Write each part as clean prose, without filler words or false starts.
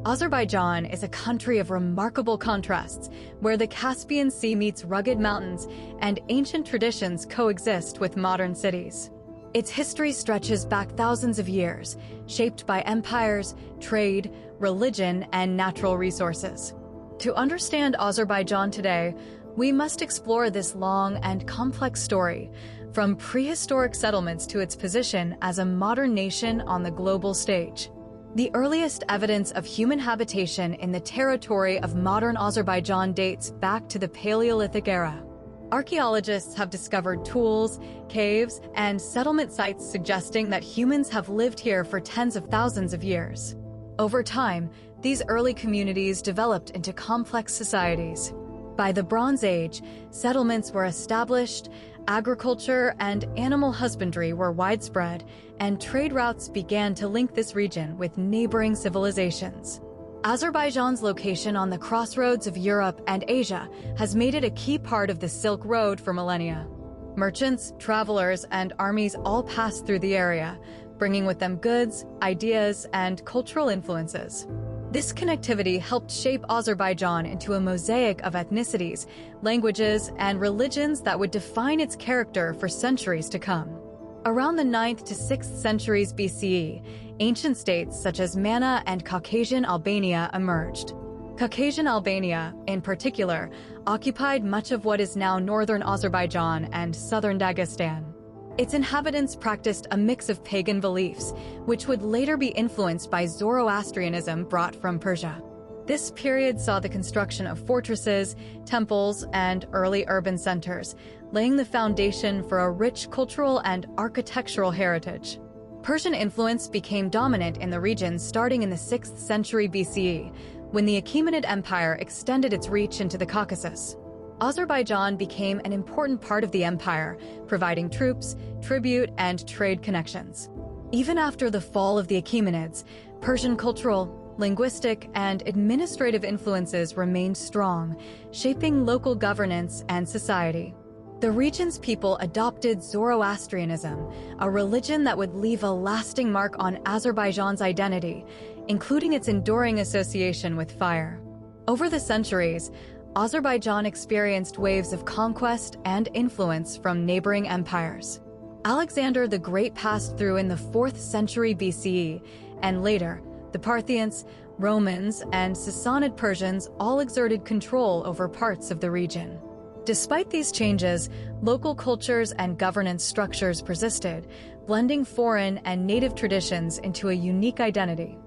Azerbaijan is a country of remarkable contrasts, where the Caspian Sea meets rugged mountains and ancient traditions coexist with modern cities. Its history stretches back thousands of years, shaped by empires, trade, religion, and natural resources. To understand Azerbaijan today, we must explore this long and complex story, from prehistoric settlements to its position as a modern nation on the global stage. The earliest evidence of human habitation in the territory of modern Azerbaijan dates back to the Paleolithic era. Archaeologists have discovered tools, caves, and settlement sites suggesting that humans have lived here for tens of thousands of years. Over time, these early communities developed into complex societies. By the Bronze Age, settlements were established, agriculture and animal husbandry were widespread, and trade routes began to link this region with neighboring civilizations. Azerbaijan's location on the crossroads of Europe and Asia has made it a key part of the Silk Road for millennia. Merchants, travelers, and armies all passed through the area, bringing with them goods, ideas, and cultural influences. This connectivity helped shape Azerbaijan into a mosaic of ethnicities, languages, and religions that would define its character for centuries to come. Around the 9th to 6th centuries BCE, ancient states such as Mana and Caucasian Albania emerged. Caucasian Albania, in particular, occupied much of what is now northern Azerbaijan and southern Dagestan. Its inhabitants practiced a mix of pagan beliefs, which would later be influenced by Zoroastrianism brought from Persia. This period saw the construction of fortresses, temples, and early urban centers, laying the foundation for a rich cultural and architectural heritage. Persian influence became dominant in the region starting in the 6th century BCE, when the Achaemenid Empire extended its reach into the Caucasus. Azerbaijan became an important part of the empire, providing troops, tribute, and trade connections. Even after the fall of the Achaemenids, Persian cultural, linguistic, and administrative influences remained strong, shaping local governance and society. The region's people adopted Zoroastrianism, a religion that would leave a lasting mark on Azerbaijan's identity, including its enduring association with fire. Over the centuries, Azerbaijan experienced waves of conquest and influence from neighboring empires. Alexander the Great passed through in the 4th century BCE, and later, the Parthians, Romans, and Sassanid Persians all exerted control over parts of the region. Despite these changes, local cultures and governance structures persisted, blending foreign and native traditions into a unique identity.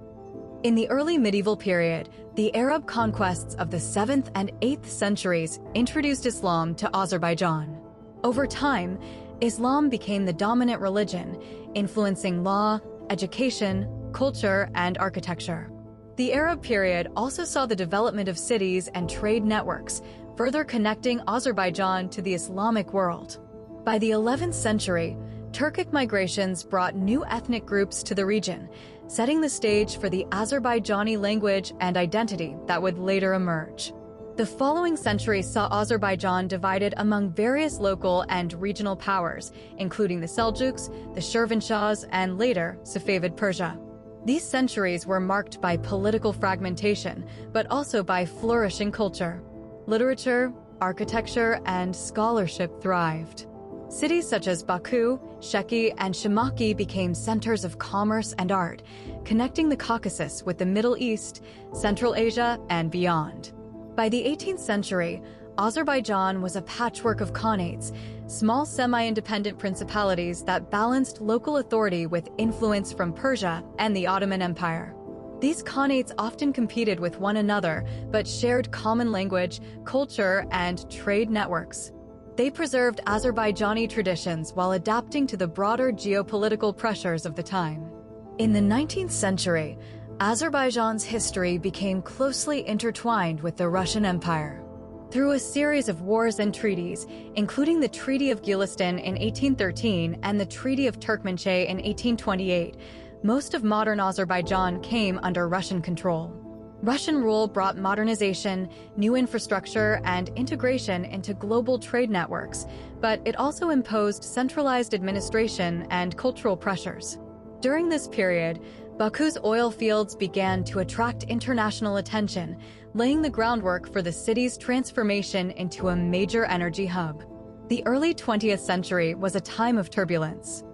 In the early medieval period, the Arab conquests of the 7th and 8th centuries introduced Islam to Azerbaijan. Over time, Islam became the dominant religion, influencing law, education, culture, and architecture. The Arab period also saw the development of cities and trade networks, further connecting Azerbaijan to the Islamic world. By the 11th century, Turkic migrations brought new ethnic groups to the region, setting the stage for the Azerbaijani language and identity that would later emerge. The following century saw Azerbaijan divided among various local and regional powers, including the Seljuks, the Shirvanshahs, and later Safavid Persia. These centuries were marked by political fragmentation, but also by flourishing culture. Literature, architecture, and scholarship thrived. Cities such as Baku, Sheki, and Shimaki became centers of commerce and art, connecting the Caucasus with the Middle East, Central Asia, and beyond. By the 18th century, Azerbaijan was a patchwork of khanates, small semi-independent principalities that balanced local authority with influence from Persia and the Ottoman Empire. These khanates often competed with one another, but shared common language, culture, and trade networks. They preserved Azerbaijani traditions while adapting to the broader geopolitical pressures of the time. In the 19th century, Azerbaijan's history became closely intertwined with the Russian Empire. Through a series of wars and treaties, including the Treaty of Gulistan in 1813 and the Treaty of Turkmenchay in 1828, most of modern Azerbaijan came under Russian control. Russian rule brought modernization, new infrastructure, and integration into global trade networks, but it also imposed centralized administration and cultural pressures. During this period, Baku's oil fields began to attract international attention, laying the groundwork for the city's transformation into a major energy hub. The early 20th century was a time of turbulence.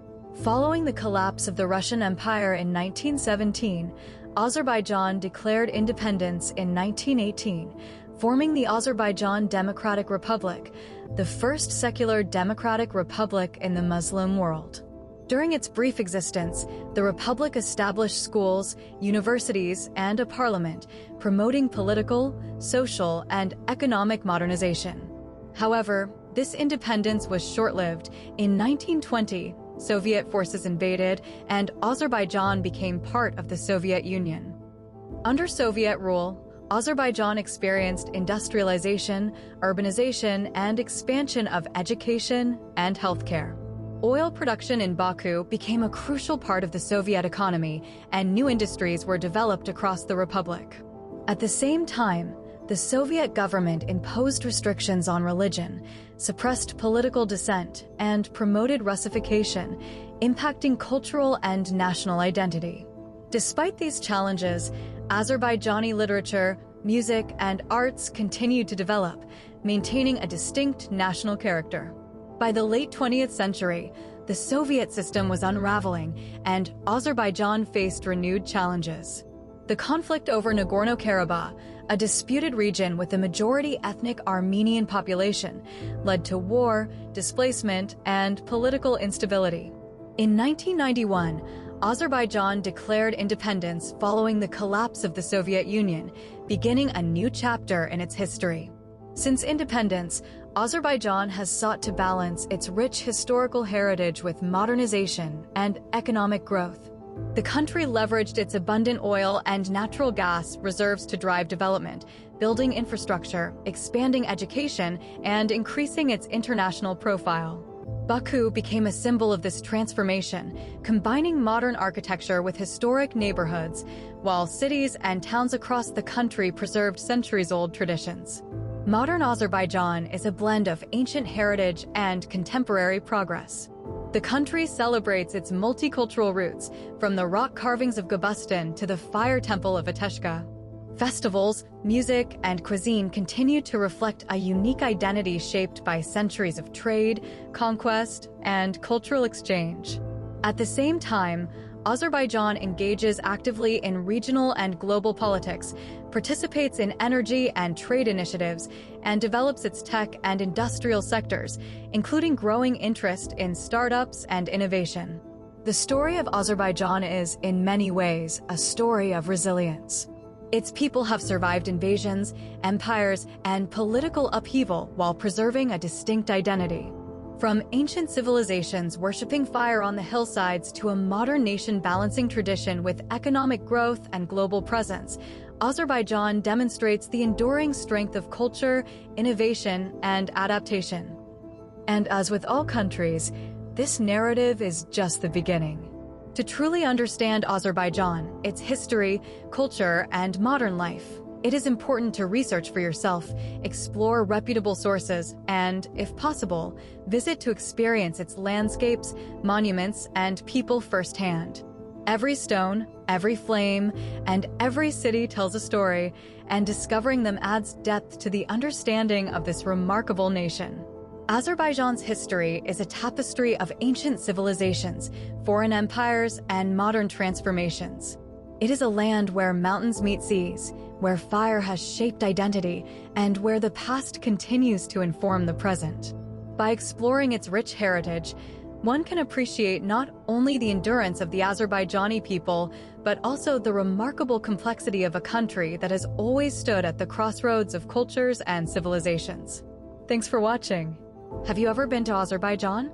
Following the collapse of the Russian Empire in 1917, Azerbaijan declared independence in 1918, forming the Azerbaijan Democratic Republic, the first secular democratic republic in the Muslim world. During its brief existence, the republic established schools, universities, and a parliament, promoting political, social, and economic modernization. However, this independence was short-lived. In 1920, Soviet forces invaded, and Azerbaijan became part of the Soviet Union. Under Soviet rule, Azerbaijan experienced industrialization, urbanization, and expansion of education and healthcare. Oil production in Baku became a crucial part of the Soviet economy, and new industries were developed across the republic. At the same time, the Soviet government imposed restrictions on religion, suppressed political dissent, and promoted Russification, impacting cultural and national identity. Despite these challenges, Azerbaijani literature, music, and arts continued to develop, maintaining a distinct national character. By the late 20th century, the Soviet system was unraveling, and Azerbaijan faced renewed challenges. The conflict over Nagorno-Karabakh, a disputed region with a majority ethnic Armenian population, led to war, displacement, and political instability. In 1991, Azerbaijan declared independence following the collapse of the Soviet Union, beginning a new chapter in its history. Since independence, Azerbaijan has sought to balance its rich historical heritage with modernization and economic growth. The country leveraged its abundant oil and natural gas reserves to drive development, building infrastructure, expanding education, and increasing its international profile. Baku became a symbol of this transformation, combining modern architecture with historic neighborhoods, while cities and towns across the country preserved centuries-old traditions. Modern Azerbaijan is a blend of ancient heritage and contemporary progress. The country celebrates its multicultural roots, from the rock carvings of Gobustan to the fire temple of Ateshka. Festivals, music, and cuisine continue to reflect a unique identity shaped by centuries of trade, conquest, and cultural exchange. At the same time, Azerbaijan engages actively in regional and global politics, participates in energy and trade initiatives, and develops its tech and industrial sectors, including growing interest in startups and innovation. The story of Azerbaijan is, in many ways, a story of resilience. Its people have survived invasions, empires, and political upheaval while preserving a distinct identity. From ancient civilizations worshipping fire on the hillsides to a modern nation balancing tradition with economic growth and global presence, Azerbaijan demonstrates the enduring strength of culture, innovation, and adaptation. And as with all countries, this narrative is just the beginning. To truly understand Azerbaijan, its history, culture, and modern life, it is important to research for yourself, explore reputable sources, and, if possible, visit to experience its landscapes, monuments, and people firsthand. Every stone, every flame, and every city tells a story, and discovering them adds depth to the understanding of this remarkable nation. Azerbaijan's history is a tapestry of ancient civilizations, foreign empires, and modern transformations. It is a land where mountains meet seas, where fire has shaped identity, and where the past continues to inform the present. By exploring its rich heritage, one can appreciate not only the endurance of the Azerbaijani people, but also the remarkable complexity of a country that has always stood at the crossroads of cultures and civilizations. Thanks for watching. Have you ever been to Azerbaijan?